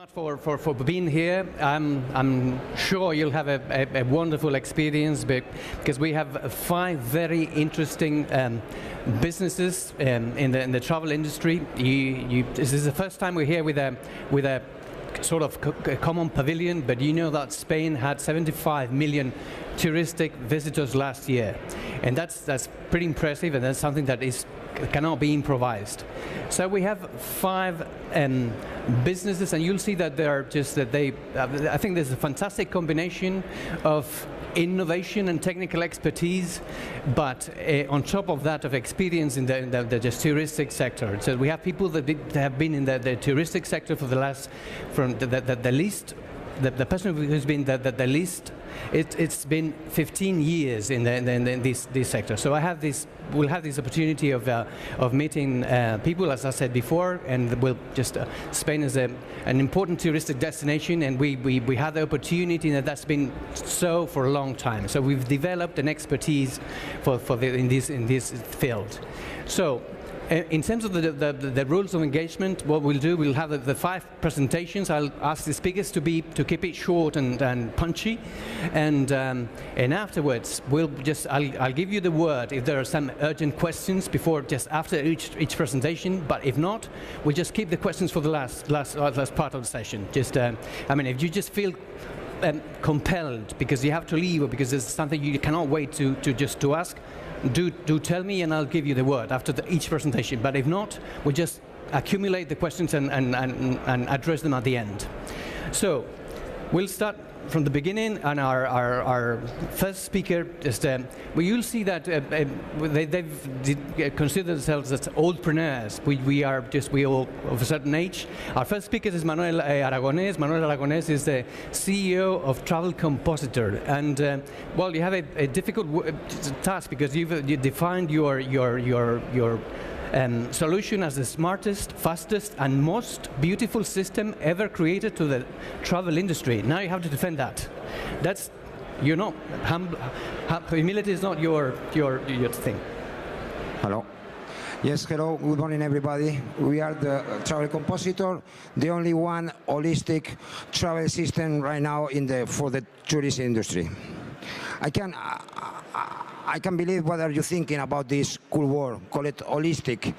For being here. I'm sure you'll have a wonderful experience because we have 5 very interesting businesses in the travel industry. This is the first time we're here with a sort of common pavilion, but you know that Spain had 75 million touristic visitors last year, and that's pretty impressive, and that's something that cannot be improvised. So we have 5 businesses, and you'll see that I think there's a fantastic combination of innovation and technical expertise, but on top of that, of experience in the just touristic sector. So we have people that have been in the touristic sector for the last, from the least, the person who's been the least, it's been 15 years in this sector. So we'll have this opportunity of meeting people, as I said before, and Spain is an important touristic destination, and we have the opportunity, and that's been so for a long time. So we've developed an expertise in this field. So in terms of the rules of engagement, what we'll do, we'll have the 5 presentations. I'll ask the speakers to keep it short and punchy, and afterwards I'll give you the word if there are some urgent questions just after each presentation. But if not, we'll just keep the questions for the last part of the session. If you just feel compelled because you have to leave or because there's something you cannot wait to ask, do tell me, and I'll give you the word after each presentation. But if not, we'll just accumulate the questions and address them at the end. So we'll start from the beginning, and our first speaker, you'll see that they've considered themselves as oldpreneurs. We all of a certain age. Our first speaker is Manuel Aragonés. Manuel Aragonés is the CEO of COMPOSITOR, and you have a difficult task because you defined your solution as the smartest, fastest, and most beautiful system ever created to the travel industry. Now you have to defend that. Humility is not your thing. Hello. Yes, hello, good morning everybody. We are the Travel Compositor, the only one holistic travel system right now for the tourist industry. I can believe what are you thinking about this cool word, call it holistic.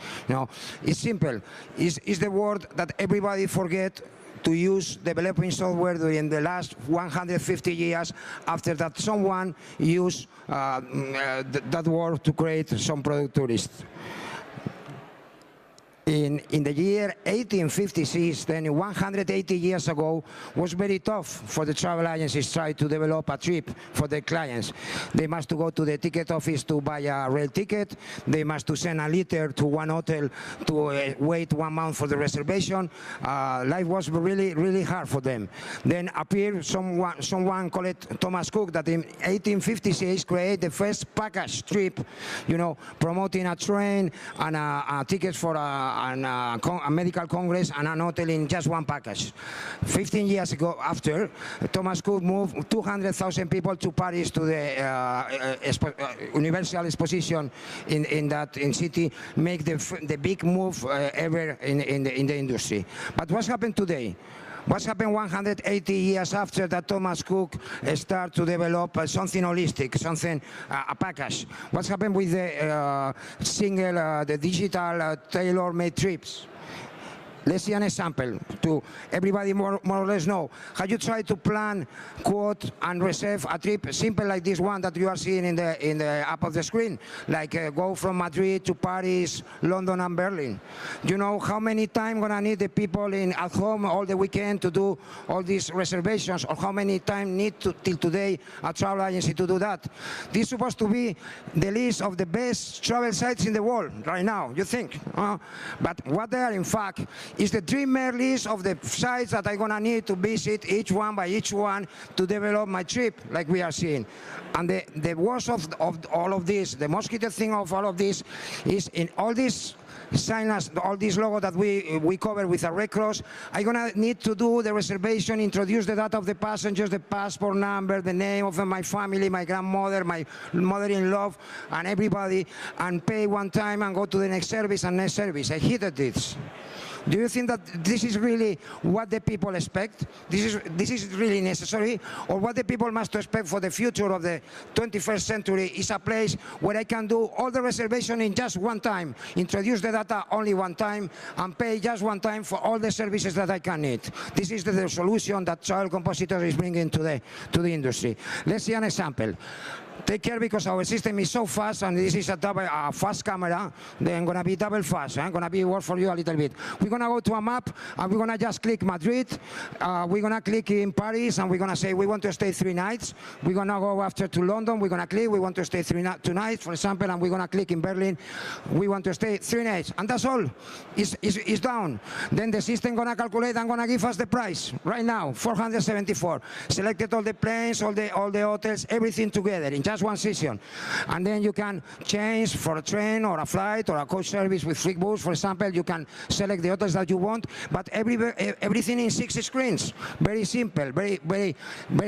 It's simple. It's the word that everybody forget to use developing software during the last 150 years after that someone used that word to create some product tourist. In the year 1856, then 180 years ago, was very tough for the travel agencies try to develop a trip for their clients. They must go to the ticket office to buy a rail ticket. They must send a letter to one hotel to wait 1 month for the reservation. Life was really, really hard for them. Then appeared someone called Thomas Cook that in 1856 created the first package trip, promoting a train and a ticket for a medical congress and an hotel in just one package. 15 years ago after, Thomas Cook moved 200,000 people to Paris to the Universal Exposition in city, make the big move ever in the industry. But what's happened today? What's happened 180 years after that Thomas Cook started to develop something holistic, a package? What's happened with the the digital tailor-made trips? Let's see an example to everybody more or less know. Have you tried to plan, quote, and reserve a trip simple like this one that you are seeing in the app of the screen? Like go from Madrid to Paris, London, and Berlin. You know how many time gonna need the people at home all the weekend to do all these reservations, or how many time need till today a travel agency to do that? This is supposed to be the list of the best travel sites in the world right now, you think? But what they are in fact is the dreamer list of the sites that I'm gonna need to visit each one by each one to develop my trip, like we are seeing. And the worst of all of this, the mosquito thing of all of this, is in all these signage, all this logo that we cover with a red cross, I'm gonna need to do the reservation, introduce the data of the passengers, the passport number, the name of my family, my grandmother, my mother-in-law, and everybody, and pay one time and go to the next service and next service. I hated this. Do you think that this is really what the people expect? This is really necessary? Or what the people must expect for the future of the 21st century is a place where I can do all the reservation in just one time, introduce the data only one time, and pay just one time for all the services that I can need. This is the solution that Child Compositor is bringing to the industry. Let's see an example. Take care, because our system is so fast, and this is a fast camera, then going to be double fast. I'm going to be work for you a little bit. We're going to go to a map, and we're going to just click Madrid. We're going to click in Paris, and we're going to say we want to stay 3 nights. We're going to go after to London. We're going to click, we want to stay 2 nights, for example, and we're going to click in Berlin. We want to stay 3 nights, and that's all. It's down. Then the system going to calculate and going to give us the price right now, 474. Selected all the planes, all the hotels, everything together in just one session. And then you can change for a train or a flight or a coach service with Flixbus, for example. You can select the hotels that you want, but everything in 6 screens. Very simple, very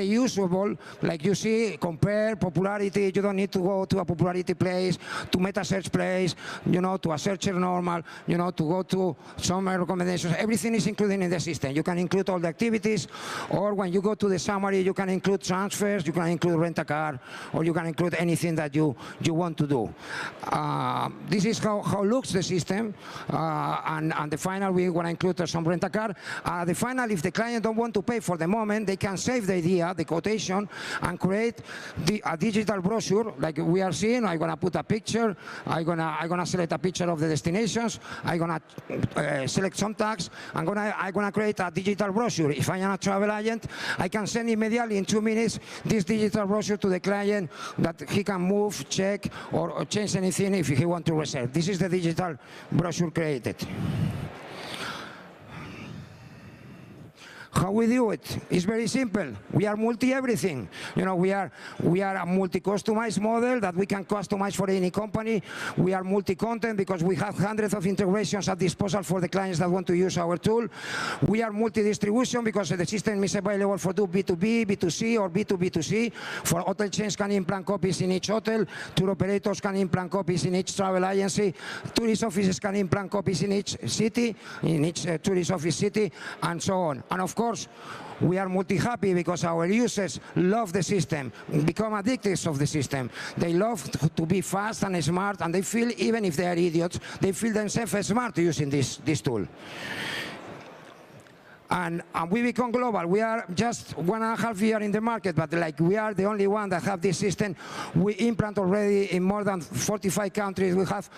usable. Like you see, compare popularity. You don't need to go to a popularity place, to meta search place, to a searcher normal, to go to some recommendations. Everything is included in the system. You can include all the activities, or when you go to the summary, you can include transfers, you can include rent a car, or you can include anything that you want to do. This is how looks the system, and the final we want to include some rent a car. The final, if the client don't want to pay for the moment, they can save the idea, the quotation, and create a digital brochure like we are seeing. I'm gonna put a picture. I'm gonna select a picture of the destinations. I'm gonna select some tags. I'm gonna create a digital brochure. If I am a travel agent, I can send immediately in 2 minutes this digital brochure to the client, that he can move, check, or change anything if he wants to reserve. This is the digital brochure created. How we do it? It's very simple. We are multi-everything. We are a multi-customized model that we can customize for any company. We are multi-content because we have hundreds of integrations at disposal for the clients that want to use our tool. We are multi-distribution because the system is available for do B2B, B2C, or B2B2C. For hotel chains can implant copies in each hotel. Tour operators can implant copies in each travel agency. Tourist offices can implant copies in each city, in each tourist office city, and so on. And of course, we are multi-happy because our users love the system, become addicted of the system. They love to be fast and smart, and they feel, even if they are idiots, they feel themselves smart using this tool. And we become global. We are just 1.5 years in the market, but we are the only one that have this system. We implant already in more than 45 countries. We have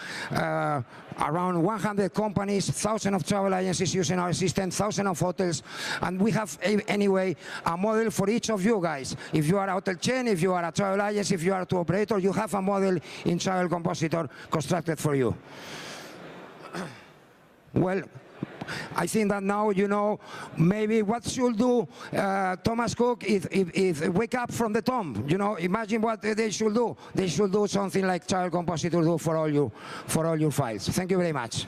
around 100 companies, thousands of travel agencies using our system, thousands of hotels, and we have anyway a model for each of you guys. If you are a hotel chain, if you are a travel agency, if you are a tour operator, you have a model in Child Compositor constructed for you. Well, I think that now you know maybe what should do Thomas Cook if wake up from the tomb. Imagine what they should do. They should do something like Child Compositor do for all your files. Thank you very much.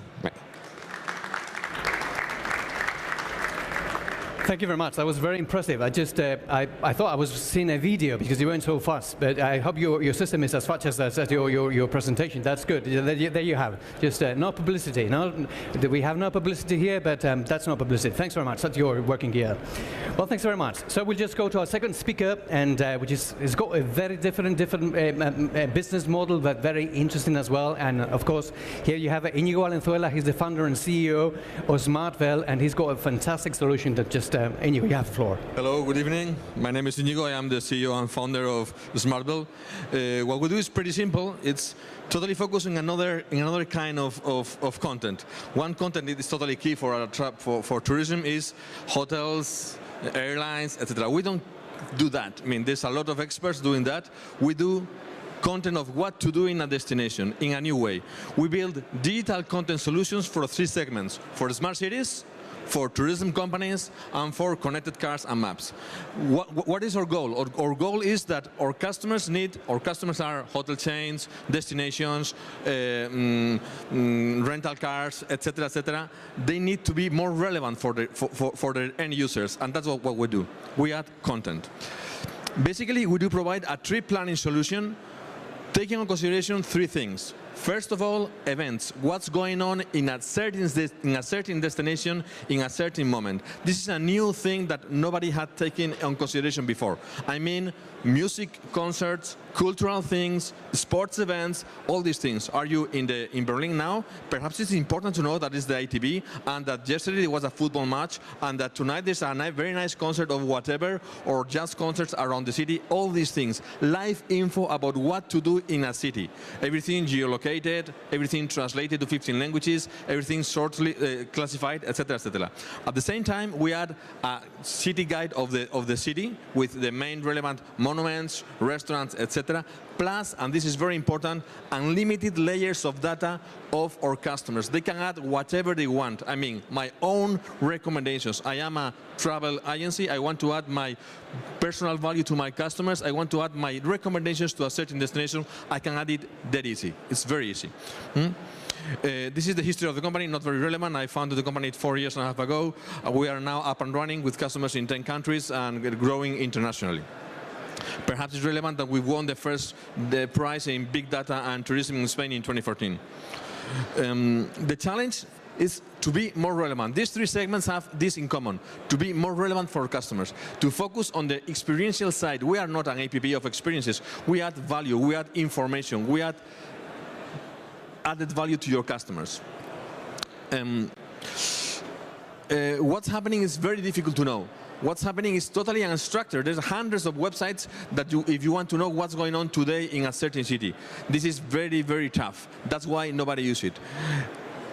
Thank you very much. That was very impressive. I thought I was seeing a video because you went so fast. But I hope your system is as fast as your presentation. That's good. There you have. Just no publicity. We have no publicity here, but that's no publicity. Thanks very much. That's your working gear. Well, thanks very much. So we'll just go to our second speaker, and which has got a very different business model, but very interesting as well. And of course, here you have Iñigo Valenzuela. He's the founder and CEO of SMARTVEL, and he's got a fantastic solution that just Iñigo, you have the floor. Hello, good evening. My name is Iñigo. I am the CEO and founder of SMARTVEL. What we do is pretty simple. It's totally focused on another kind of content. One content that is totally key for tourism is hotels, airlines, etc. We don't do that. I mean, there's a lot of experts doing that. We do content of what to do in a destination in a new way. We build digital content solutions for 3 segments: for smart cities, for tourism companies, and for connected cars and maps. What is our goal? Our goal is that our customers are hotel chains, destinations, rental cars, etc., etc. They need to be more relevant for their end users, and that's what we do. We add content. Basically, we do provide a trip planning solution taking into consideration 3 things: First of all, events. What's going on in a certain destination in a certain moment. This is a new thing that nobody had taken on consideration before. I mean, music concerts, cultural things, sports events, all these things. Are you in Berlin now? Perhaps it's important to know that it's the ITV and that yesterday there was a football match and that tonight there's a very nice concert of whatever or jazz concerts around the city. All these things. Live info about what to do in a city. Everything geolocated, everything translated to 15 languages, everything shortly classified, etc., etc. At the same time, we had a city guide of the city with the main relevant monuments, restaurants, etc. Plus, and this is very important, unlimited layers of data of our customers. They can add whatever they want. I mean, my own recommendations. I am a travel agency. I want to add my personal value to my customers. I want to add my recommendations to a certain destination. I can add it that easy. It's very easy. This is the history of the company, not very relevant. I founded the company 4.5 years ago. We are now up and running with customers in 10 countries and growing internationally. Perhaps it's relevant that we won the prize in big data and tourism in Spain in 2014. The challenge is to be more relevant. These three segments have this in common, to be more relevant for customers, to focus on the experiential side. We are not an APP of experiences. We add value, we add information, we add added value to your customers. What's happening is very difficult to know. What's happening is totally unstructured. There's hundreds of websites that if you want to know what's going on today in a certain city. This is very, very tough. That's why nobody uses it.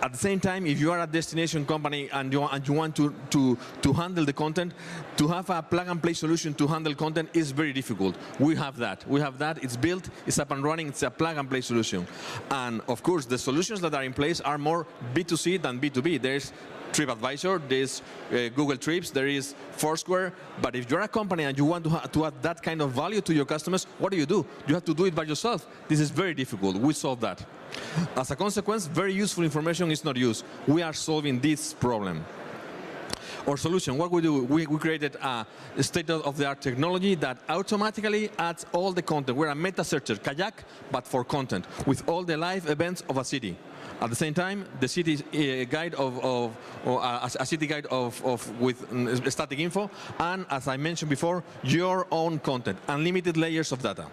At the same time, if you are a destination company and you want to handle the content, to have a plug-and-play solution to handle content is very difficult. We have that. We have that. It's built. It's up and running. It's a plug-and-play solution. And of course, the solutions that are in place are more B2C than B2B. There's TripAdvisor, there's Google Trips, there is Foursquare. But if you're a company and you want to add that kind of value to your customers, what do? You have to do it by yourself. This is very difficult. We solve that. As a consequence, very useful information is not used. We are solving this problem. Our solution, what we do, we created a state-of-the-art technology that automatically adds all the content. We're a meta searcher, Kayak, but for content, with all the live events of a city. At the same time, the city guide a city guide with static info, and as I mentioned before, your own content, unlimited layers of data.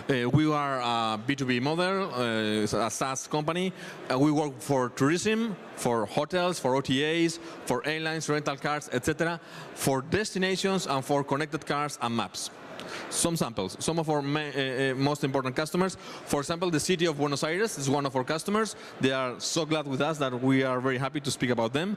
We are a B2B model, a SaaS company. We work for tourism, for hotels, for OTAs, for airlines, rental cars, etc., for destinations, and for connected cars and maps. Some samples, some of our most important customers. For example, the city of Buenos Aires is one of our customers. They are so glad with us that we are very happy to speak about them.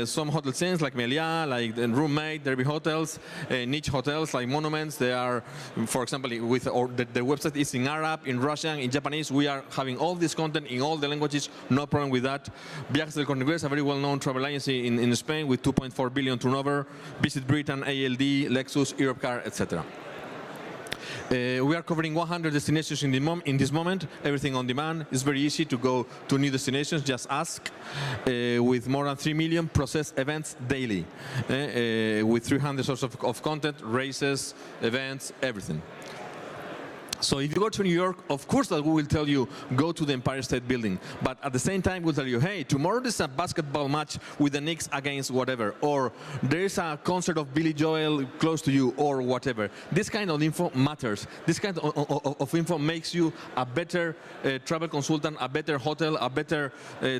Some hotel chains like Meliá, like Roommate, Derby Hotels, niche hotels like Monuments. They are, for example, with the website is in Arab, in Russian, in Japanese. We are having all this content in all the languages, no problem with that. Viajes del Corte Inglés, a very well-known travel agency in Spain with 2.4 billion turnover. Visit Britain, ALD, Lexus, Europcar, etc. We are covering 100 destinations in this moment, everything on demand. It's very easy to go to new destinations, just ask. With more than 3 million processed events daily, with 300 sources of content, races, events, everything. So if you go to New York, of course that we will tell you, go to the Empire State Building. But at the same time, we'll tell you, hey, tomorrow there's a basketball match with the Knicks against whatever. Or there's a concert of Billy Joel close to you, or whatever. This kind of info matters. This kind of info makes you a better travel consultant, a better hotel, a better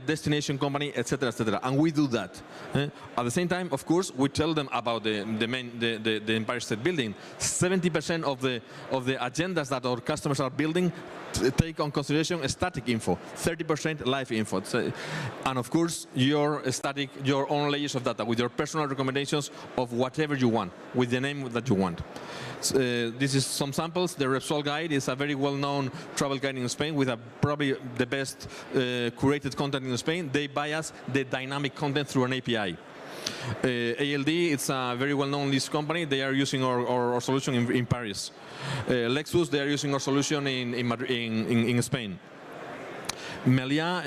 destination company, etc., etc. And we do that. At the same time, of course, we tell them about the Empire State Building. 70% of the agendas that our customers are building take on consideration static info, 30% live info. And of course, your own layers of data with your personal recommendations of whatever you want, with the name that you want. This is some samples. The Repsol Guide is a very well-known travel guide in Spain with probably the best curated content in Spain. They buy us the dynamic content through an API. ALD, it's a very well-known list company. They are using our solution in Paris. Lexus, they are using our solution in Spain. Meliá,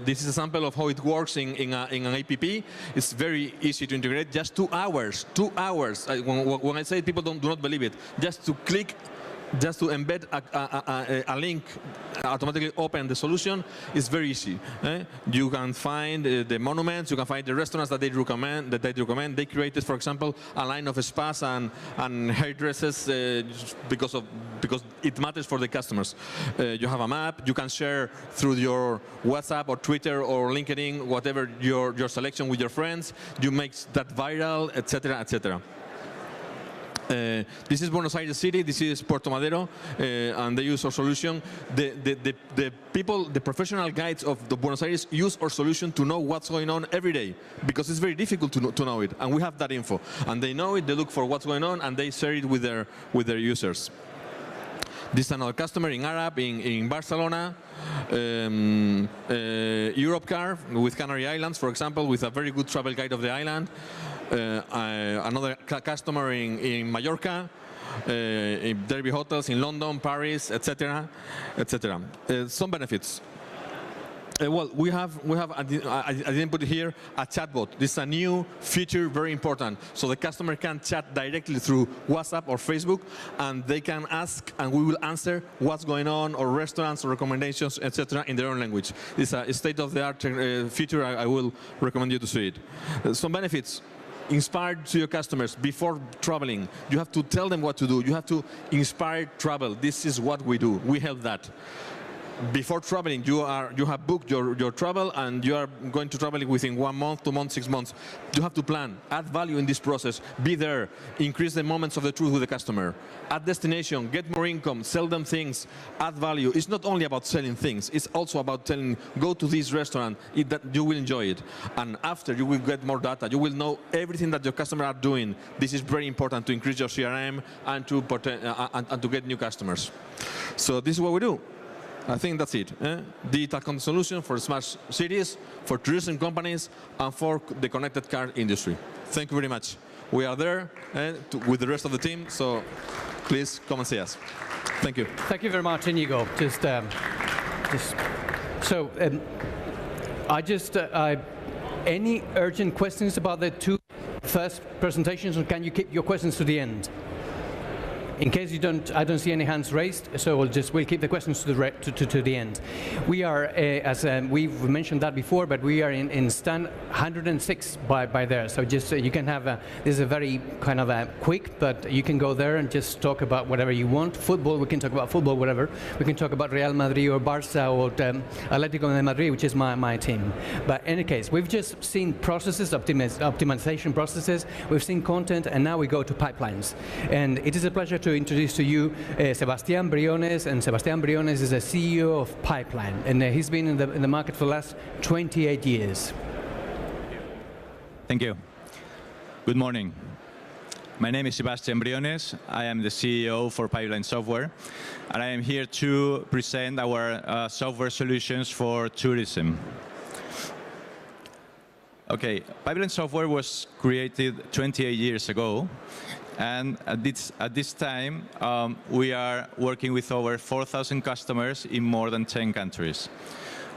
this is a sample of how it works in an APP. It's very easy to integrate. Just 2 hours. 2 hours. When I say it, people do not believe it. Just to click just to embed a link, automatically open the solution, is very easy. You can find the monuments, you can find the restaurants that they recommend. They created, for example, a line of spas and hairdressers because it matters for the customers. You have a map, you can share through your WhatsApp or Twitter or LinkedIn, whatever your selection with your friends. You make that viral, etc., etc. This is Buenos Aires City, this is Puerto Madero, and they use our solution. The people, the professional guides of the Buenos Aires use our solution to know what's going on every day, because it's very difficult to know it, and we have that info. And they know it, they look for what's going on, and they share it with their users. This is another customer in Arab, in Barcelona, Europcar with Canary Islands, for example, with a very good travel guide of the island. Another customer in Mallorca, in Derby Hotels in London, Paris, etc., etc. Some benefits. Well, we have I didn't put it here, a chatbot. This is a new feature, very important. So the customer can chat directly through WhatsApp or Facebook, and they can ask, and we will answer what's going on, or restaurants, or recommendations, etc., in their own language. It's a state-of-the-art feature. I will recommend you to see it. Some benefits. Inspire to your customers before traveling. You have to tell them what to do. You have to inspire travel. This is what we do. We help that. Before traveling, you have booked your travel, and you are going to travel within 1 month, 2 months, 6 months. You have to plan, add value in this process, be there, increase the moments of the truth with the customer. At destination, get more income, sell them things, add value. It's not only about selling things, it's also about telling, go to this restaurant, that you will enjoy it. And after, you will get more data. You will know everything that your customers are doing. This is very important to increase your CRM and to get new customers. So this is what we do. I think that's it. Digital content solution for smart cities, for tourism companies, and for the connected car industry. Thank you very much. We are there with the rest of the team, so please come and see us. Thank you. Thank you very much, Iñigo. Any urgent questions about the two first presentations, or can you keep your questions to the end? In case you don't, I don't see any hands raised, so we'll keep the questions to the end. We are, as we've mentioned that before, but we are in stand 106 by there. So just you can have this is a very kind of a quick, but you can go there and just talk about whatever you want. Football, we can talk about football, whatever. We can talk about Real Madrid or Barça or Atlético de Madrid, which is my team. But in any case, we've just seen processes, optimization processes. We've seen content, and now we go to pipelines. And it is a pleasure to introduce to you Sebastian Briones, and Sebastian Briones is a CEO of Pipeline, and he's been in the market for the last 28 years. Thank you. Good morning. My name is Sebastian Briones. I am the CEO for Pipeline Software, and I am here to present our software solutions for tourism. Okay, Pipeline Software was created 28 years ago. And at this time, we are working with over 4,000 customers in more than 10 countries.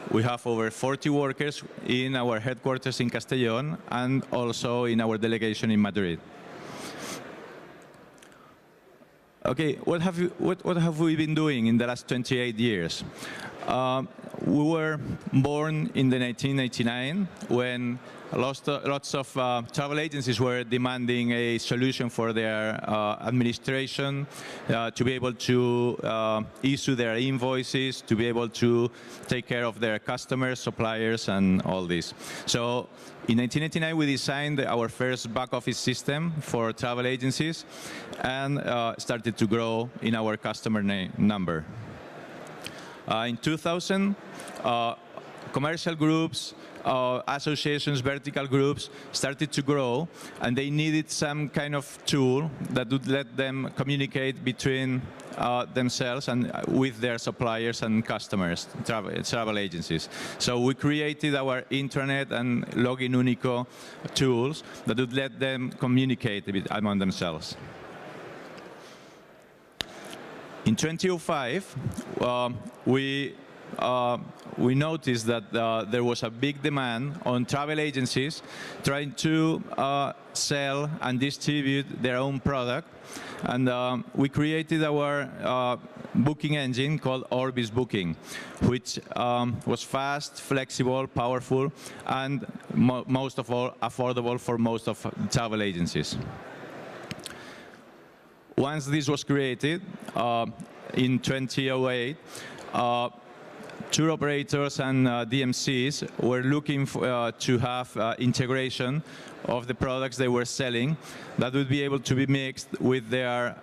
We have over 40 workers in our headquarters in Castellón and also in our delegation in Madrid. Okay, what have we been doing in the last 28 years? We were born in the 1989 when lots of travel agencies were demanding a solution for their administration, to be able to issue their invoices, to be able to take care of their customers, suppliers, and all this. So in 1989, we designed our first back office system for travel agencies and started to grow in our customer number. In 2000, commercial groups, associations, vertical groups started to grow, and they needed some kind of tool that would let them communicate between themselves and with their suppliers and customers, travel agencies. So we created our intranet and login Unico tools that would let them communicate a bit among themselves. In 2005, we we noticed that there was a big demand on travel agencies trying to sell and distribute their own product. And we created our booking engine called Orbis Booking, which was fast, flexible, powerful, and most of all, affordable for most of the travel agencies. Once this was created, in 2008, tour operators and DMCs were looking to have integration of the products they were selling that would be able to be mixed with their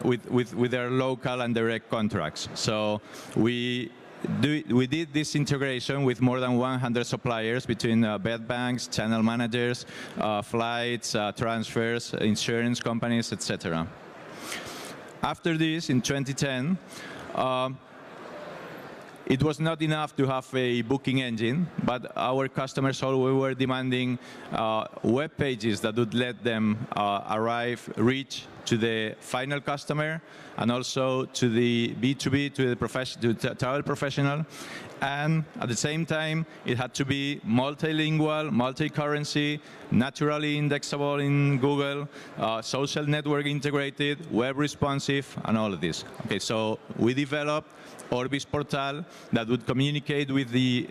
with their local and direct contracts. So we did this integration with more than 100 suppliers between bed banks, channel managers, flights, transfers, insurance companies, etc. After this, in 2010, it was not enough to have a booking engine, but our customers always were demanding web pages that would let them reach to the final customer and also to the B2B, to the travel professional. And at the same time, it had to be multilingual, multi-currency, naturally indexable in Google, social network integrated, web responsive, and all of this. Okay, so we developed Orbis Portal that would communicate with the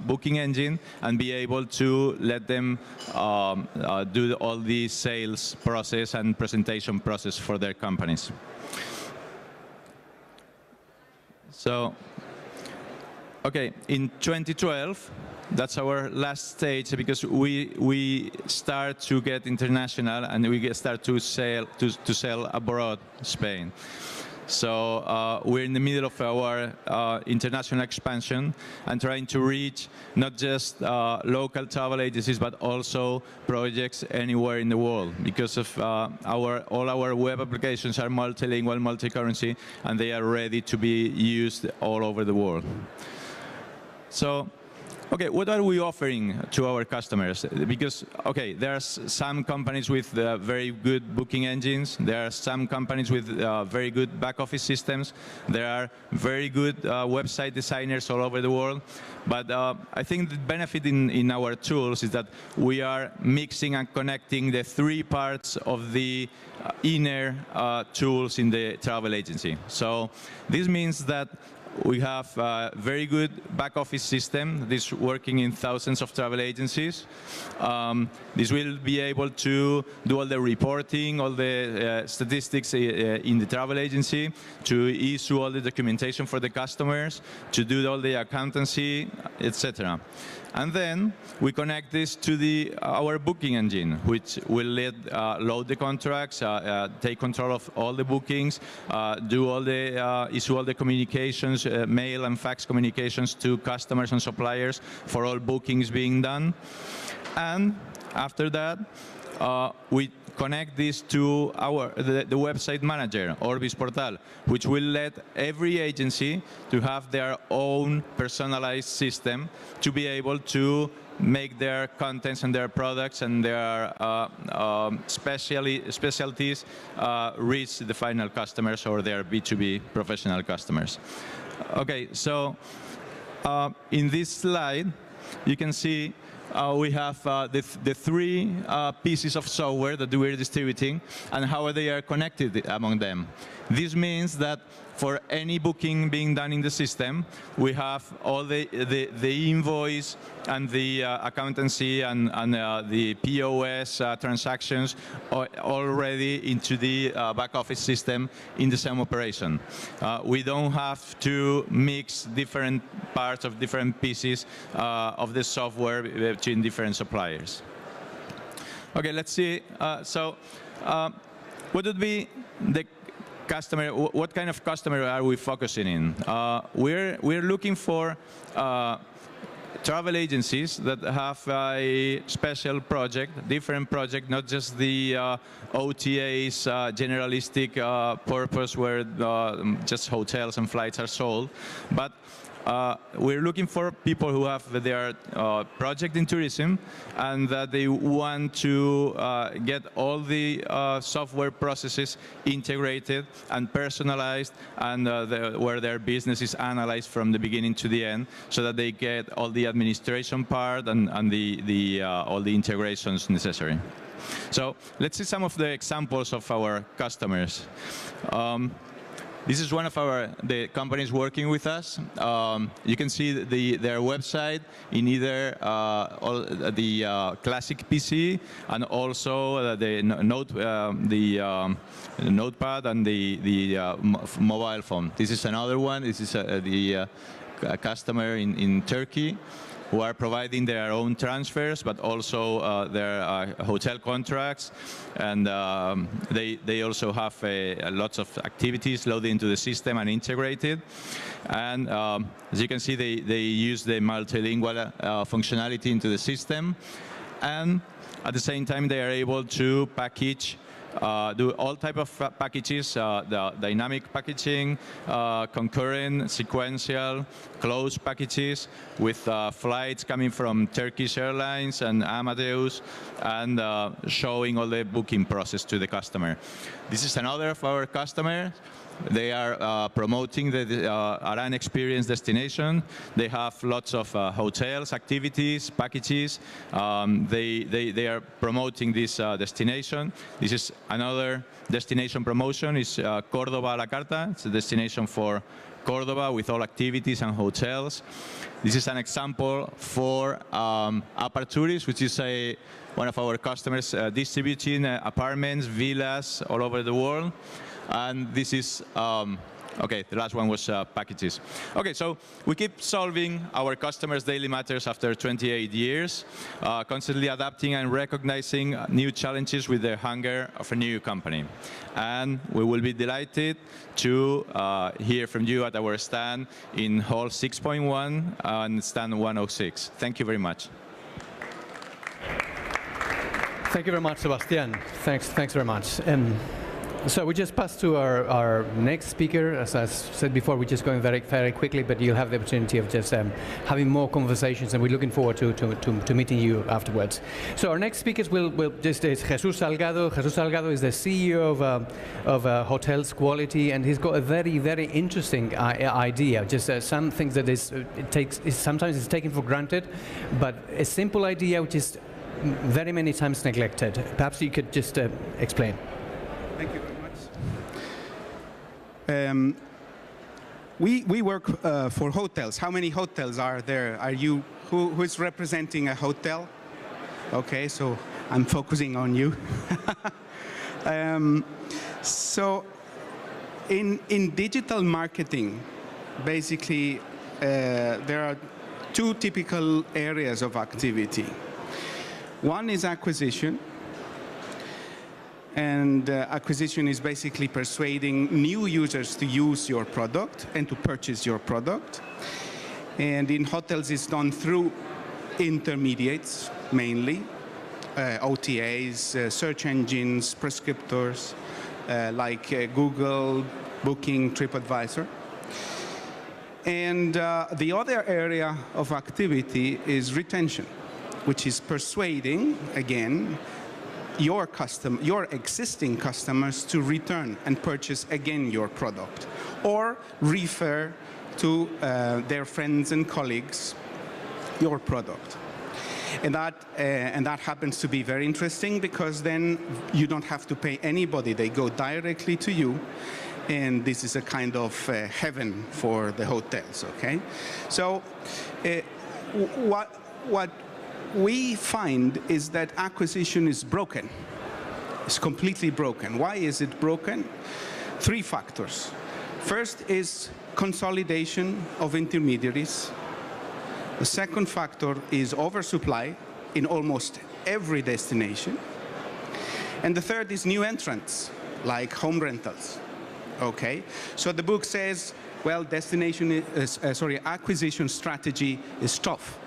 booking engine and be able to let them do all the sales process and presentation process for their companies. So, okay, in 2012, that's our last stage because we start to get international and we start to sell abroad Spain. So we're in the middle of our international expansion and trying to reach not just local travel agencies, but also projects anywhere in the world because of all our web applications are multilingual, multi-currency, and they are ready to be used all over the world. So, okay, what are we offering to our customers? Because, okay, there are some companies with very good booking engines. There are some companies with very good back office systems. There are very good website designers all over the world. But I think the benefit in our tools is that we are mixing and connecting the three parts of the inner tools in the travel agency. So this means that we have a very good back office system. This working in thousands of travel agencies. This will be able to do all the reporting, all the statistics in the travel agency, to issue all the documentation for the customers, to do all the accountancy, etc. And then we connect this to our booking engine, which will load the contracts, take control of all the bookings, do all the issue all the communications, mail and fax communications to customers and suppliers for all bookings being done. And after that, we connect this to the website manager, Orbis Portal, which will let every agency to have their own personalized system to be able to make their contents and their products and their specialties reach the final customers or their B2B professional customers. Okay, so in this slide, you can see we have the three pieces of software that we're distributing and how they are connected among them. This means that for any booking being done in the system, we have all the invoice and the accountancy and the POS transactions already into the back office system in the same operation. We don't have to mix different parts of different pieces of the software between different suppliers. Okay, let's see. What would be the customer? What kind of customer are we focusing in? We're looking for travel agencies that have a special project, different project, not just the OTA's generalistic purpose where just hotels and flights are sold, but we're looking for people who have their project in tourism and that they want to get all the software processes integrated and personalized, and where their business is analyzed from the beginning to the end, so that they get all the administration part and all the integrations necessary. So let's see some of the examples of our customers. This is one of the companies working with us. You can see their website in either the classic PC and also the notepad and the mobile phone. This is another one. This is the customer in Turkey, who are providing their own transfers, but also their hotel contracts, and they also have lots of activities loaded into the system and integrated. And as you can see, they use the multilingual functionality into the system, and at the same time they are able to package do all type of packages, the dynamic packaging, concurrent, sequential, closed packages with flights coming from Turkish Airlines and Amadeus, and showing all the booking process to the customer. This is another of our customers. They are promoting the Aran Experience destination. They have lots of hotels, activities, packages. They are promoting this destination. This is another destination promotion. It's Córdoba a la carta. It's a destination for Córdoba with all activities and hotels. This is an example for Aperturis, which is one of our customers distributing apartments, villas all over the world. And this is, okay, the last one was packages. Okay, so we keep solving our customers' daily matters after 28 years, constantly adapting and recognizing new challenges with the hunger of a new company. And we will be delighted to hear from you at our stand in Hall 6.1 and stand 106. Thank you very much. Thank you very much, Sebastian. Thanks very much. So we just passed to our next speaker. As I said before, we're just going very quickly, but you'll have the opportunity of just having more conversations, and we're looking forward to meeting you afterwards. So our next speakers is Jesus Salgado. Jesus Salgado is the CEO of Hotels Quality, and he's got a very interesting idea. Just some things that sometimes it's taken for granted, but a simple idea which is very many times neglected. Perhaps you could just explain. Thank you very much. We work for hotels. How many hotels are there? Are you who is representing a hotel? Okay, so I'm focusing on you. So in digital marketing, basically there are two typical areas of activity. One is acquisition. And acquisition is basically persuading new users to use your product and to purchase your product. And in hotels, it's done through intermediates, mainly, OTAs, search engines, prescriptors, like Google, Booking, TripAdvisor. And the other area of activity is retention, which is persuading, again, your existing customers to return and purchase again your product, or refer to their friends and colleagues your product. And that happens to be very interesting, because then you don't have to pay anybody. They go directly to you, and this is a kind of heaven for the hotels, okay? So what we find is that acquisition is broken. It's completely broken. Why is it broken? Three factors. First is consolidation of intermediaries. The second factor is oversupply in almost every destination. And the third is new entrants, like home rentals. Okay? So the book says, well, acquisition strategy is tough.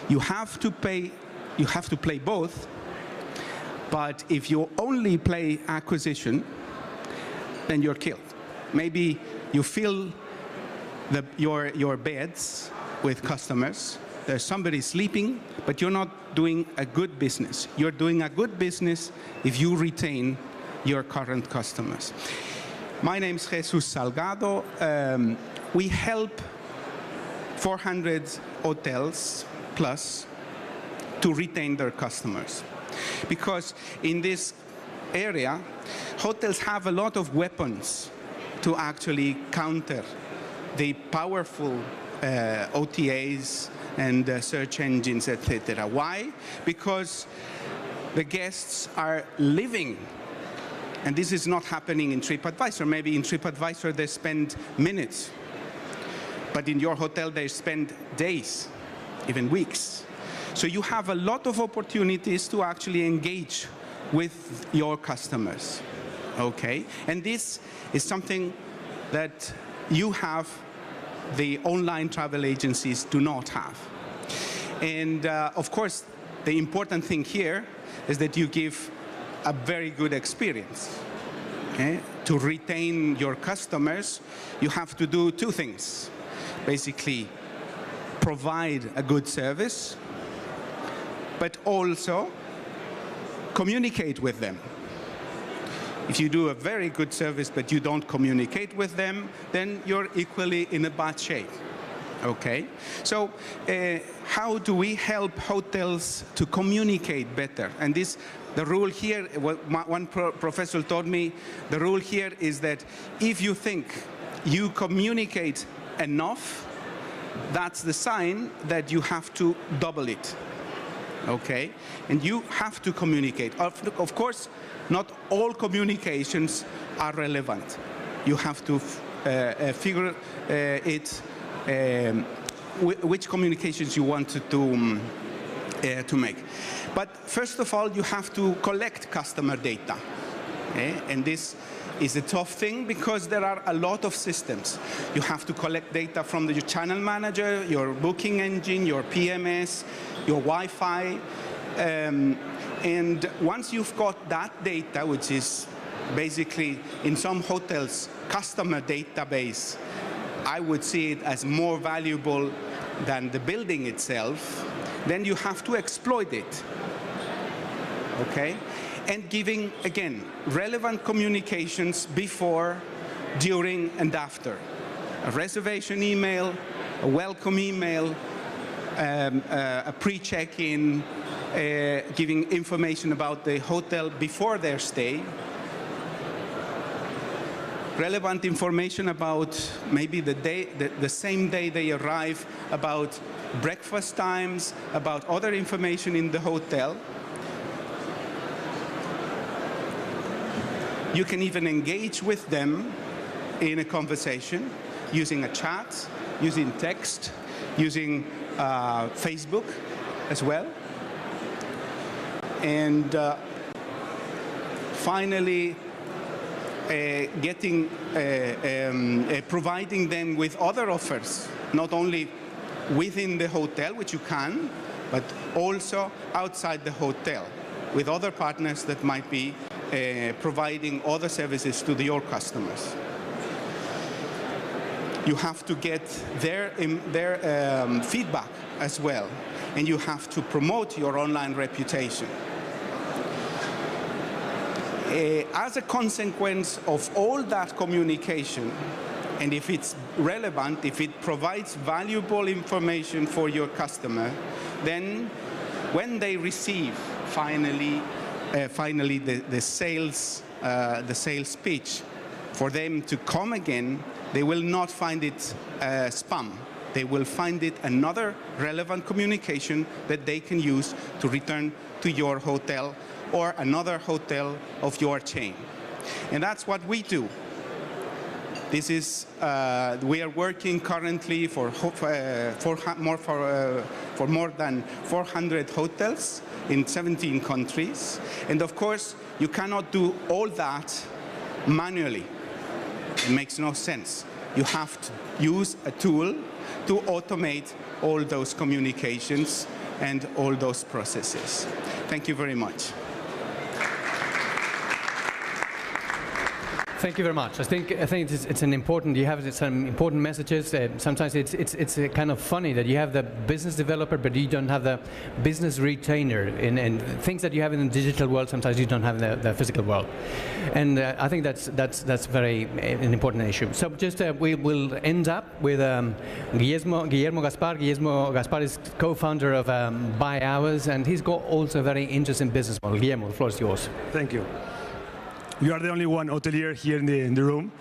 You have to play both, but if you only play acquisition, then you're killed. Maybe you feel your beds with customers. There's somebody sleeping, but you're not doing a good business. You're doing a good business if you retain your current customers. My name's Jesus Salgado. We help 400 hotels plus to retain their customers. Because in this area, hotels have a lot of weapons to actually counter the powerful OTAs and search engines, etc. Why? Because the guests are living, and this is not happening in TripAdvisor. Maybe in TripAdvisor they spend minutes, but in your hotel they spend days, even weeks. So you have a lot of opportunities to actually engage with your customers, okay? And this is something that you have, the online travel agencies do not have. And of course, the important thing here is that you give a very good experience. Okay? To retain your customers, you have to do two things. Basically, provide a good service, but also communicate with them. If you do a very good service but you don't communicate with them, then you're equally in a bad shape. Okay? So how do we help hotels to communicate better? And the rule here, one professor told me, the rule here is that if you think you communicate enough, that's the sign that you have to double it. Okay? And you have to communicate. Of course, not all communications are relevant. You have to figure which communications you want to make. But first of all, you have to collect customer data. Okay? And this is a tough thing because there are a lot of systems. You have to collect data from your channel manager, your booking engine, your PMS, your Wi-Fi. And once you've got that data, which is basically in some hotels customer database, I would see it as more valuable than the building itself, then you have to exploit it. Okay? And giving, again, relevant communications before, during, and after. A reservation email, a welcome email, a pre-check-in, giving information about the hotel before their stay. Relevant information about maybe the same day they arrive, about breakfast times, about other information in the hotel. You can even engage with them in a conversation using a chat, using text, using Facebook as well. And finally, providing them with other offers, not only within the hotel, which you can, but also outside the hotel, with other partners that might be providing other services to your customers. You have to get their feedback as well, and you have to promote your online reputation. As a consequence of all that communication, and if it's relevant, if it provides valuable information for your customer, then when they receive finally the sales pitch, for them to come again, they will not find it spam. They will find it another relevant communication that they can use to return to your hotel or another hotel of your chain. And that's what we do. This is, we are working currently for more than 400 hotels in 17 countries. And of course, you cannot do all that manually. It makes no sense. You have to use a tool to automate all those communications and all those processes. Thank you very much. Thank you very much. I think it's an important. You have some important messages. Sometimes it's kind of funny that you have the business developer, but you don't have the business retainer. And things that you have in the digital world, sometimes you don't have the physical world. And I think that's very an important issue. So just we will end up with Guillermo Gaspart. Guillermo Gaspart is co-founder of BYHOURS, and he's got also a very interesting business model. Guillermo, the floor is yours. Thank you. You are the only one hotelier here in the room,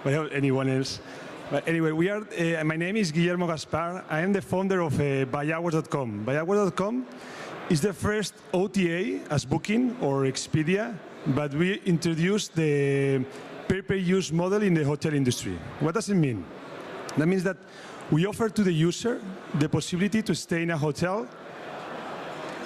without anyone else. But anyway, we are. My name is Guillermo Gaspart. I am the founder of BYHOURS.com. BYHOURS.com is the first OTA as Booking or Expedia, but we introduced the pay-per-use model in the hotel industry. What does it mean? That means that we offer to the user the possibility to stay in a hotel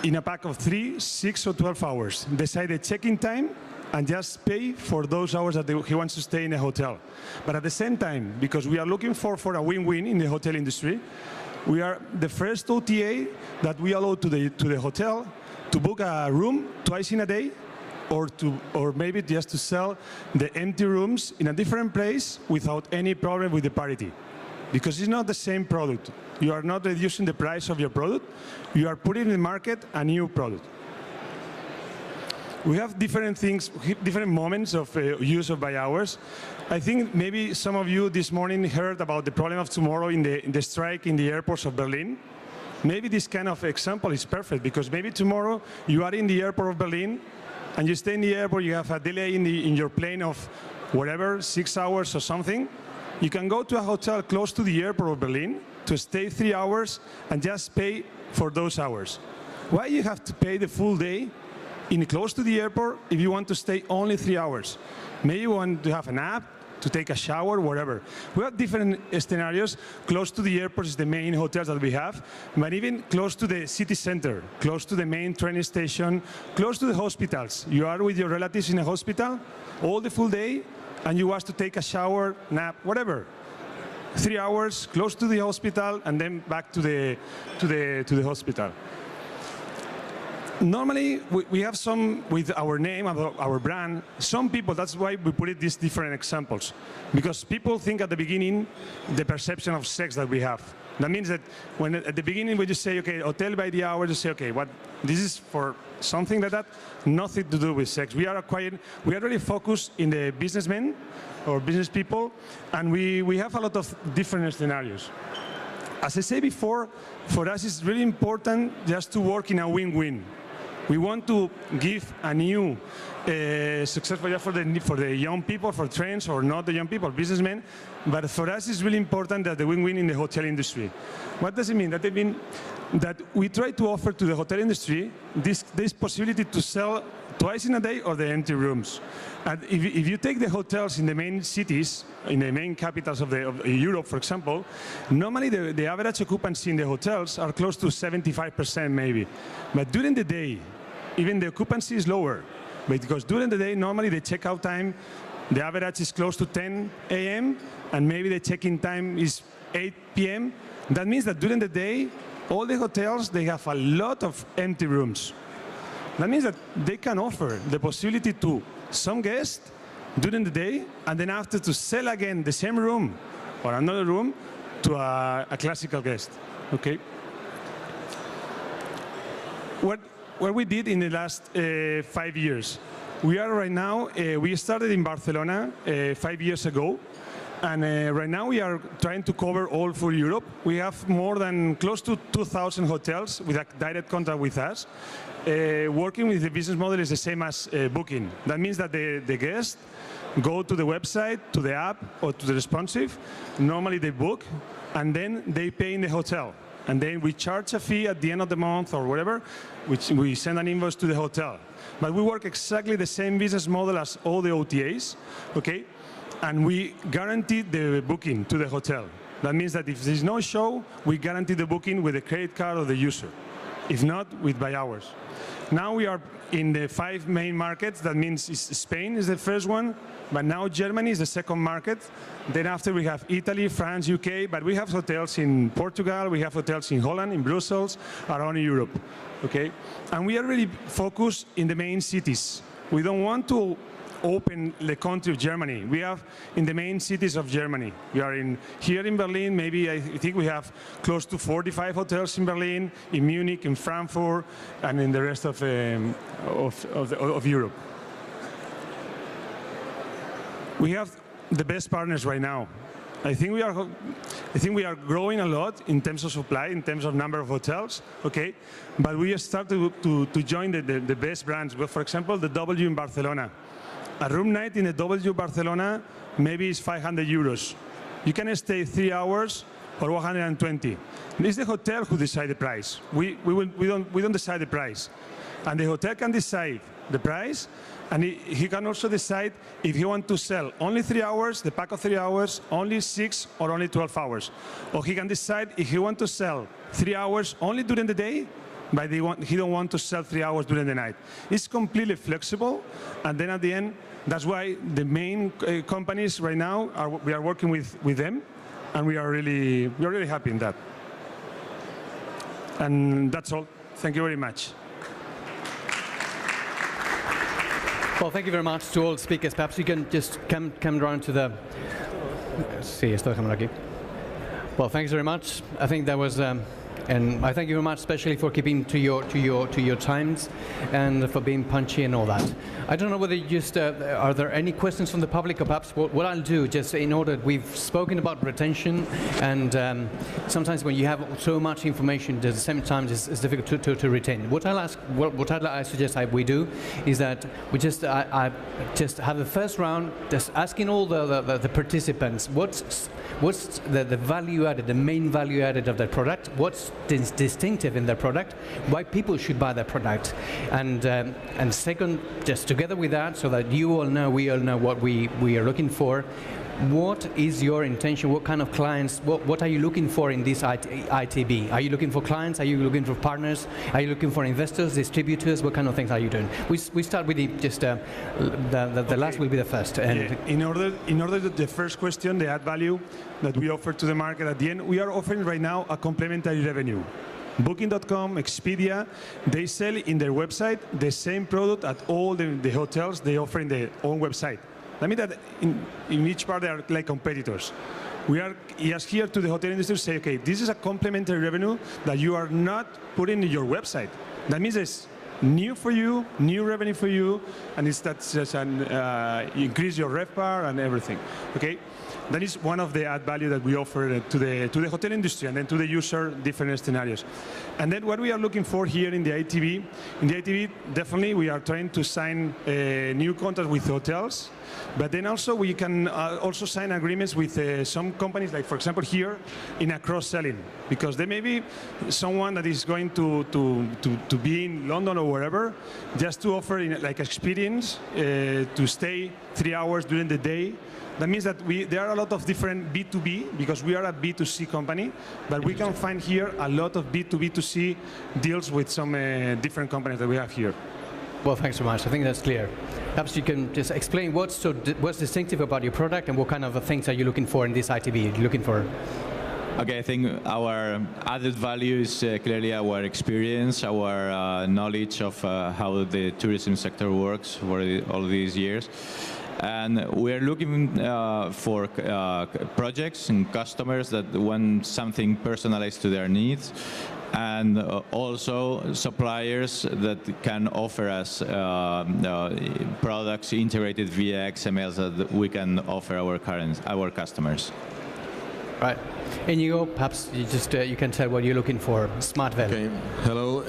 in a pack of 3, 6, or 12 hours. Decide the check-in time and just pay for those hours that he wants to stay in a hotel. But at the same time, because we are looking for a win-win in the hotel industry, we are the first OTA that we allow to the hotel to book a room twice in a day, or maybe just to sell the empty rooms in a different place without any problem with the parity. Because it's not the same product. You are not reducing the price of your product. You are putting in the market a new product. We have different things, different moments of use of BYHOURS. I think maybe some of you this morning heard about the problem of tomorrow in the strike in the airports of Berlin. Maybe this kind of example is perfect, because maybe tomorrow you are in the airport of Berlin and you stay in the airport, you have a delay in your plane of whatever, 6 hours or something. You can go to a hotel close to the airport of Berlin to stay 3 hours and just pay for those hours. Why you have to pay the full day in close to the airport if you want to stay only 3 hours? Maybe you want to have a nap, to take a shower, whatever. We have different scenarios. Close to the airport is the main hotels that we have, but even close to the city center, close to the main train station, close to the hospitals. You are with your relatives in a hospital all the full day, and you want to take a shower, nap, whatever. 3 hours close to the hospital, and then back to the hospital. Normally, we have some, with our name, our brand, some people, that's why we put it these different examples. Because people think at the beginning, the perception of sex that we have. That means that when at the beginning when you say, okay, hotel by the hour, you say, okay, what, this is for something like that, nothing to do with sex. We are really focused in the businessmen or business people, and we have a lot of different scenarios. As I said before, for us it's really important just to work in a win-win. We want to give a new success for the young people, for trends, or not the young people, businessmen. But for us, it's really important that the win-win in the hotel industry. What does it mean? That it means that we try to offer to the hotel industry this possibility to sell twice in a day or the empty rooms. And if you take the hotels in the main cities, in the main capitals of Europe, for example, normally the average occupancy in the hotels are close to 75% maybe. But during the day, even the occupancy is lower, because during the day, normally the checkout time, the average is close to 10 a.m., and maybe the check-in time is 8 p.m. That means that during the day, all the hotels, they have a lot of empty rooms. That means that they can offer the possibility to some guests during the day, and then after to sell again the same room or another room to a classical guest, okay? What we did in the last 5 years, we are right now, we started in Barcelona 5 years ago, and right now we are trying to cover all full Europe. We have more than close to 2,000 hotels with a direct contract with us. Working with the business model is the same as booking. That means that the guests go to the website, to the app, or to the responsive. Normally they book, and then they pay in the hotel. And then we charge a fee at the end of the month or whatever, which we send an invoice to the hotel. But we work exactly the same business model as all the OTAs, okay? And we guarantee the booking to the hotel. That means that if there's no show, we guarantee the booking with the credit card of the user. If not, with BYHOURS. Now we are in the 5 main markets. That means Spain is the first one, but now Germany is the second market. Then after we have Italy, France, UK, but we have hotels in Portugal, we have hotels in Holland, in Brussels, around Europe, okay? And we are really focused in the main cities. We don't want to open the country of Germany. We have in the main cities of Germany. We are here in Berlin, maybe I think we have close to 45 hotels in Berlin, in Munich, in Frankfurt, and in the rest of Europe. We have the best partners right now. I think we are growing a lot in terms of supply, in terms of number of hotels, okay? But we start to join the best brands. Well, for example, the W in Barcelona. A room night in the W Barcelona maybe is 500 euros. You can stay 3 hours or 120. It's the hotel who decides the price. We don't decide the price. And the hotel can decide the price, and he can also decide if he wants to sell only 3 hours, the pack of 3 hours, only 6 or only 12 hours. Or he can decide if he wants to sell 3 hours only during the day, but he don't want to sell 3 hours during the night. It's completely flexible, and then at the end, that's why the main companies right now, we are working with them, and we are really happy in that. And that's all. Thank you very much. Well, thank you very much to all speakers. Perhaps you can just come around to the... Sí, estoy dejando aquí. Well, thanks very much. I think that was... and I thank you very much, especially for keeping to your times and for being punchy and all that. I don't know whether you just are there any questions from the public, or perhaps what I'll do, just in order, we've spoken about retention, and sometimes when you have so much information at the same time, it's difficult to retain. What I suggest we do is that we just I just have the first round, just asking all the participants what's the value added, the main value added of their product, what's distinctive in their product, why people should buy their product, and second, just together with that, so that you all know, we all know what we are looking for. What is your intention? What kind of clients? What are you looking for in this ITB? Are you looking for clients? Are you looking for partners? Are you looking for investors, distributors? What kind of things are you doing? We start with the last will be the first. And yeah. In order the first question, the add value that we offer to the market at the end, we are offering right now a complementary revenue. Booking.com, Expedia, they sell in their website the same product at all the hotels they offer in their own website. That means that in each part they are like competitors. We are just here to the hotel industry to say, okay, this is a complementary revenue that you are not putting in your website. That means it's new for you, new revenue for you, and that's just increase your RevPAR and everything. Okay, that is one of the add value that we offer to the hotel industry and then to the user, different scenarios. And then what we are looking for here in the ITB, definitely we are trying to sign new contracts with hotels, but then also we can also sign agreements with some companies, like for example here in a cross-selling, because there may be someone that is going to be in London or wherever, just to offer like experience to stay 3 hours during the day. That means that there are a lot of different B2B, because we are a B2C company, but we can find here a lot of B2B2C deals with some different companies that we have here. Well, thanks so much. I think that's clear. Perhaps you can just explain what's distinctive about your product, and what kind of things are you looking for in this ITB? You're looking for? Okay, I think our added value is clearly our experience, our knowledge of how the tourism sector works for all these years. And we're looking for projects and customers that want something personalized to their needs, and also suppliers that can offer us products integrated via XMLs that we can offer our customers. Right. Iñigo, perhaps you can tell what you're looking for. SMARTVEL. Okay. Hello.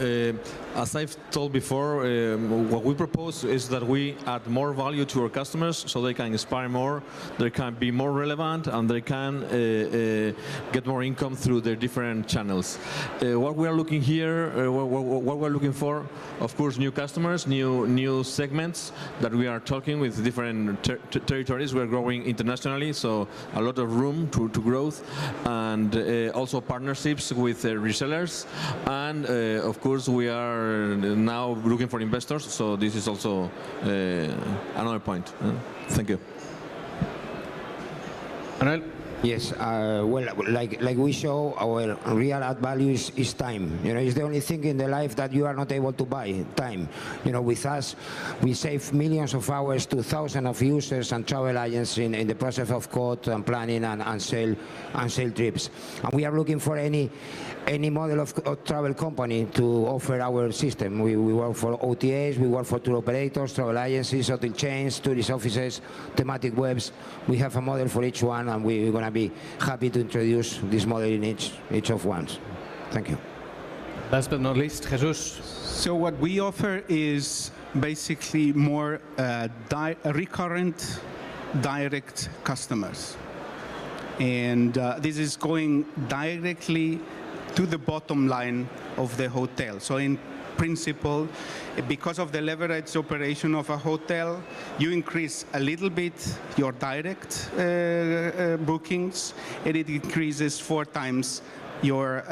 As I've told before, what we propose is that we add more value to our customers so they can inspire more, they can be more relevant, and they can get more income through their different channels. What we are looking here, what we're looking for, of course, new customers, new segments that we are talking with different territories. We're growing internationally, so a lot of room to growth, and also partnerships with resellers, and of course we are now looking for investors, so this is also another point. Thank you. Manuel? Yes, well, like we show, our real add value is time. You know, it's the only thing in the life that you are not able to buy, time. You know, with us, we save millions of hours to thousands of users and travel agents in the process of quote and planning and sale trips. And we are looking for any model of travel company to offer our system. We work for OTAs, we work for tour operators, travel agencies, hotel chains, tourist offices, thematic webs. We have a model for each one, and we're going to be happy to introduce this model in each of ones. Thank you. Last but not least, Jesus. So what we offer is basically more recurrent, direct customers. And this is going directly to the bottom line of the hotel. So in principle, because of the leveraged operation of a hotel, you increase a little bit your direct bookings, and it increases 4 times your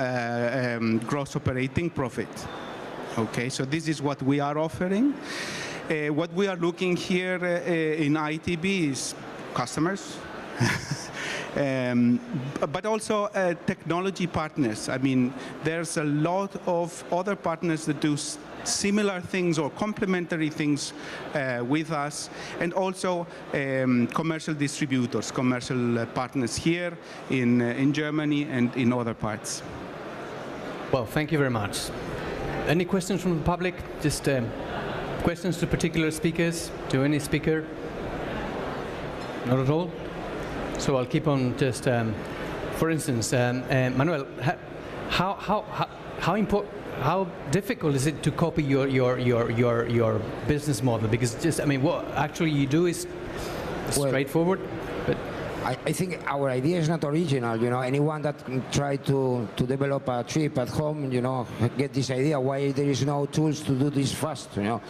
gross operating profit. Okay, so this is what we are offering. What we are looking here in ITB is customers, but also technology partners. I mean, there's a lot of other partners that do similar things or complementary things with us, and also commercial distributors, commercial partners here in Germany and in other parts. Well, thank you very much. Any questions from the public? Just questions to particular speakers, to any speaker? Not at all? So I'll keep on just, for instance, Manuel, how difficult is it to copy your business model? Because just, I mean, what actually you do is straightforward. But I think our idea is not original. You know, anyone that try to develop a trip at home, you know, get this idea why there is no tools to do this fast. You know.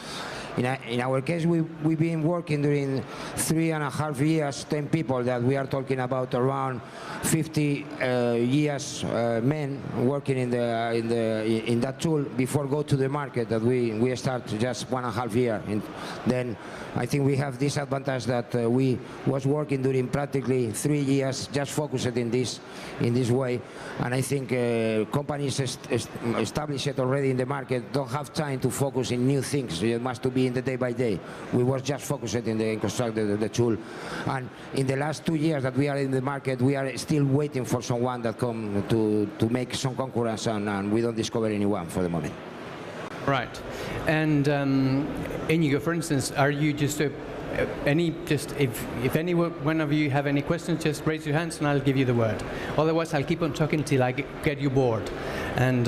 In our case, we've been working during 3.5 years, 10 people that we are talking about, around 50 years men working in that tool before go to the market that we start just 1.5 year. And then I think we have this advantage that we was working during practically 3 years just focused in this way. And I think companies established already in the market don't have time to focus in new things. It must be in the day by day. We were just focused in constructing the tool. And in the last 2 years that we are in the market, we are still waiting for someone that come to make some concurrence, and we don't discover anyone for the moment. right. And Iñigo, for instance, are you just if any one of you have any questions, just raise your hands and I'll give you the word. Otherwise, I'll keep on talking till I get you bored. And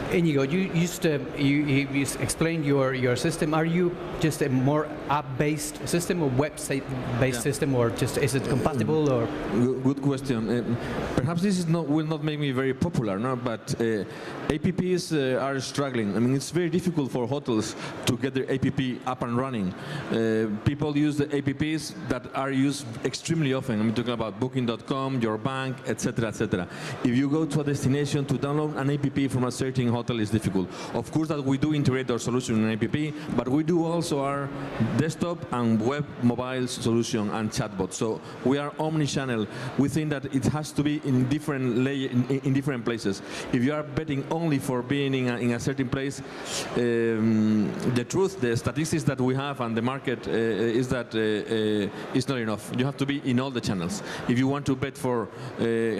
Iñigo, you explained your system. Are you just a more app-based system or website-based system, or just is it compatible? Or good question. Perhaps this will not make me very popular, no? But apps are struggling. I mean, it's very difficult for hotels to get their app up and running. People use the apps that are used extremely often. I'm talking about Booking.com, your bank, etc., etc. If you go to a destination to download an app from a certain hotel, is difficult. Of course that we do integrate our solution in an app, but we do also our desktop and web mobile solution and chatbot. So we are omni-channel. We think that it has to be in different in different places. If you are betting only for being in a certain place, the truth, the statistics that we have and the market is that it's not enough. You have to be in all the channels. If you want to bet for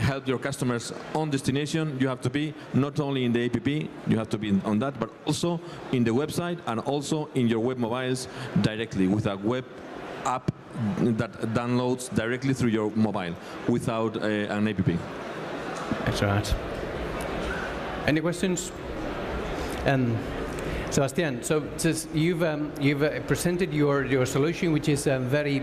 help your customers on destination, you have to be not only in the app, you have to be on that, but also in the website and also in your web mobiles directly with a web app that downloads directly through your mobile without an app. That's right. Any questions? Sebastian, so you've presented your solution, which is very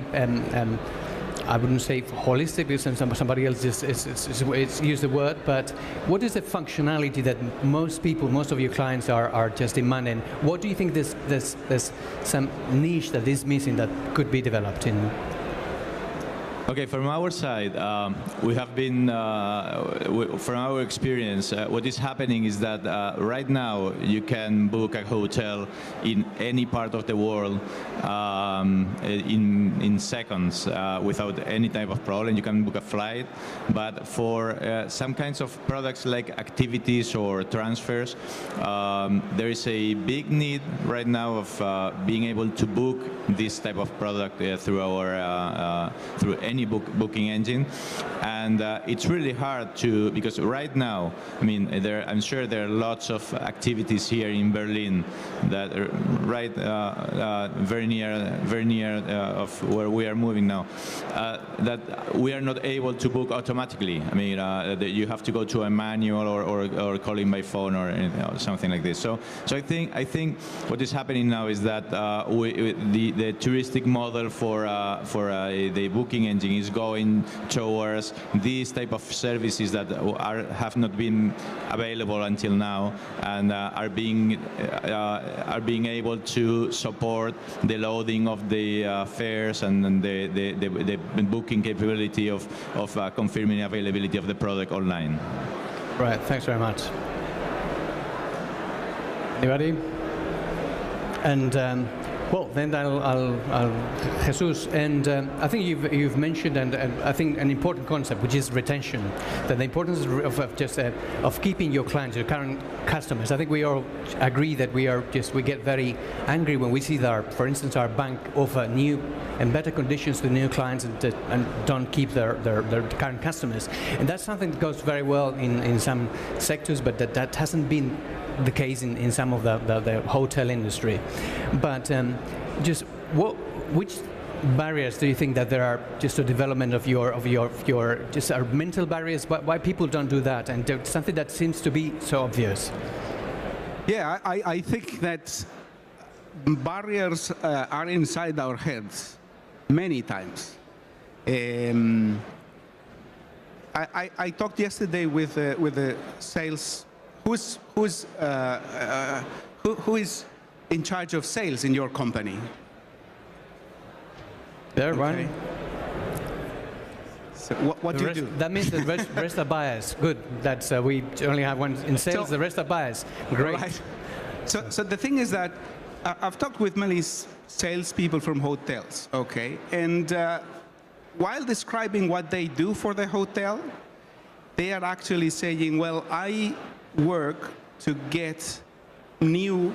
I wouldn't say holistic, because somebody else it's used the word, but what is the functionality that most of your clients are just demanding? What do you think there's some niche that is missing that could be developed in? Okay, from our side, we have been, from our experience, what is happening is that right now you can book a hotel in any part of the world in seconds without any type of problem. You can book a flight, but for some kinds of products like activities or transfers, there is a big need right now of being able to book this type of product through our through any booking engine, and it's really hard to, because right now, I mean, I'm sure there are lots of activities here in Berlin that are right very near of where we are moving now, that we are not able to book automatically. I mean, you have to go to a manual or calling by phone or something like this. So I think what is happening now is that the touristic model for the booking engine is going towards these type of services that have not been available until now, and are being able to support the loading of the fares and the booking capability of confirming availability of the product online. Right, thanks very much. Anybody? And well, then I'll Jesus, and I think you've mentioned, and I think an important concept, which is retention, that the importance of keeping your clients, your current customers. I think we all agree that we get very angry when we see that, for instance, our bank offer new and better conditions to new clients and don't keep their current customers, and that's something that goes very well in some sectors, but that hasn't been the case in some of the hotel industry. But which barriers do you think that there are just to development of your just our mental barriers? Why people don't do that, and something that seems to be so obvious? Yeah, I think that barriers are inside our heads many times. I talked yesterday with the sales. Who is in charge of sales in your company? There, okay. Right. So what do you do? That means the rest are buyers. Good. That's we only have one in sales. The rest are buyers. Great. Right. So the thing is that I've talked with many salespeople from hotels. Okay, and while describing what they do for the hotel, they are actually saying, "Well, I work to get new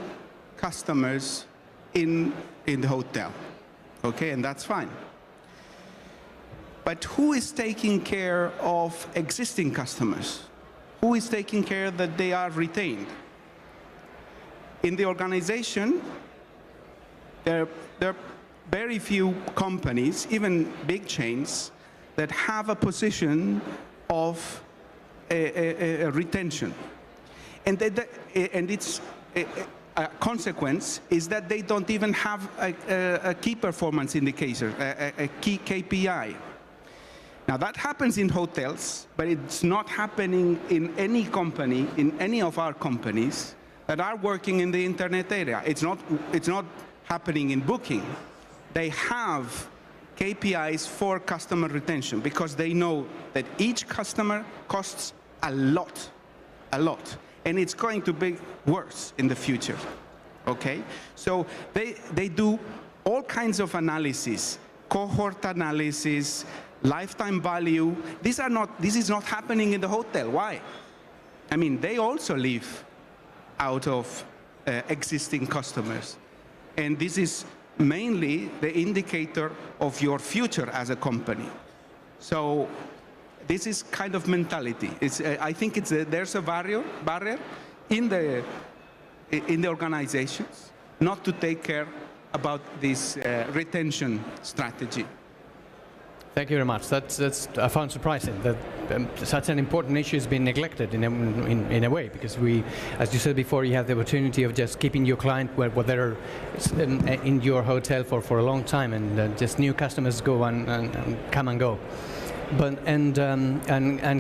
customers in the hotel." Okay, and that's fine. But who is taking care of existing customers? Who is taking care that they are retained? In the organization, there are very few companies, even big chains, that have a position of a retention. And its a consequence is that they don't even have a key performance indicator, a key KPI. Now that happens in hotels, but it's not happening in any company, in any of our companies that are working in the internet area. It's not happening in booking. They have KPIs for customer retention because they know that each customer costs a lot. And it's going to be worse in the future, okay? So they do all kinds of analysis, cohort analysis, lifetime value. This is not happening in the hotel. Why? I mean, they also live out of existing customers. And this is mainly the indicator of your future as a company. So this is kind of mentality. I think there's a barrier in the organizations not to take care about this retention strategy. Thank you very much. That's I found surprising that such an important issue has been neglected in a way, because we, as you said before, you have the opportunity of just keeping your client where they're in your hotel for a long time, and just new customers go and come and go. But and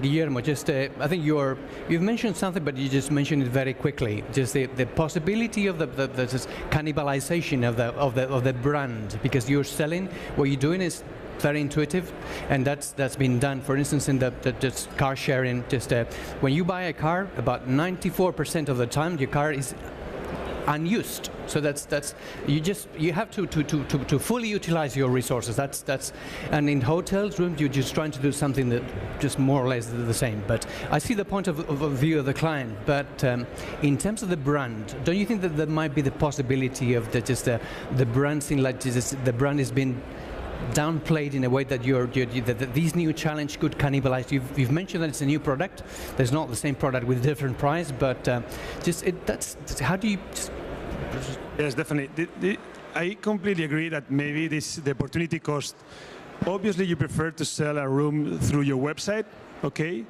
Guillermo, just I think you've mentioned something, but you just mentioned it very quickly. Just the possibility of the cannibalization of the brand, because you're selling, what you're doing is very intuitive, and that's been done. For instance, in the just car sharing, just when you buy a car, about 94% of the time your car is unused. So that's you have to fully utilize your resources. And in hotels rooms you're just trying to do something that just more or less the same. But I see the point of view of the client. But in terms of the brand, don't you think that there might be the possibility of the brand thing, like the brand has been downplayed in a way that that these new challenge could cannibalize? You've mentioned that it's a new product. There's not the same product with different price, but how do you? Yes, definitely. I completely agree that maybe the opportunity cost. Obviously, you prefer to sell a room through your website, okay?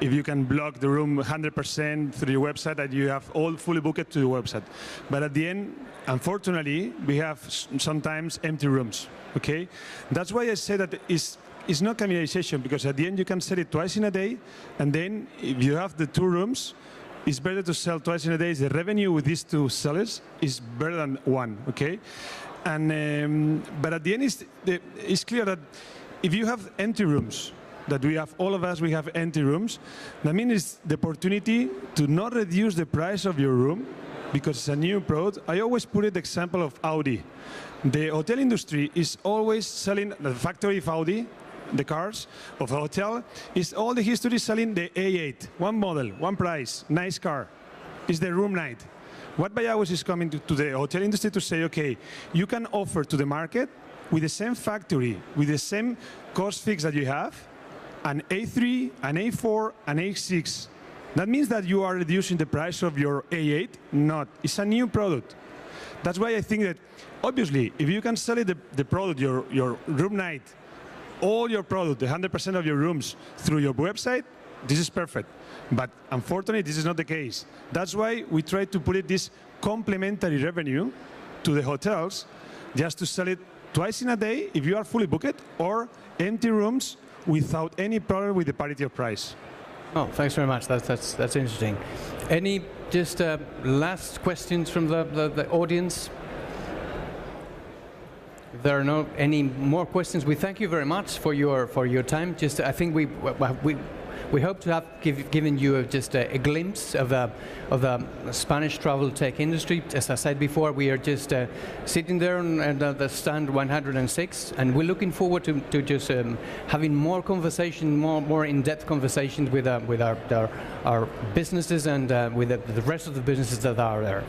If you can block the room 100% through your website, that you have all fully booked to your website. But at the end, unfortunately, we have sometimes empty rooms, okay? That's why I say that it's not cannibalization, because at the end you can sell it twice in a day, and then if you have the 2 rooms, it's better to sell twice in a day. The revenue with these 2 sellers is better than 1, okay? And but at the end, it's clear that if you have empty rooms, that we have, all of us, we have empty rooms, that means it's the opportunity to not reduce the price of your room, because it's a new product. I always put it the example of Audi. The hotel industry is always selling, the factory of Audi, the cars of a hotel, is all the history selling the A8, one model, one price, nice car. It's the room night. What BYHOURS is coming to the hotel industry to say, okay, you can offer to the market with the same factory, with the same cost fix that you have, an A3, an A4, an A6. That means that you are reducing the price of your A8? Not. It's a new product. That's why I think that, obviously, if you can sell it, the product, your room night, all your product, 100% of your rooms through your website, this is perfect. But unfortunately, this is not the case. That's why we try to put this complementary revenue to the hotels, just to sell it twice in a day if you are fully booked, or empty rooms without any problem with the parity of price. Oh, thanks very much. That's interesting. Any just last questions from the audience? If there are no any more questions, we thank you very much for your time. Just I think we hope to have given you just a glimpse of the Spanish travel tech industry. As I said before, we are just sitting there on the stand 106, and we're looking forward to just having more conversation, more in-depth conversations with our businesses and with the rest of the businesses that are there.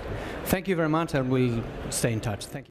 Thank you very much, and we'll stay in touch. Thank you.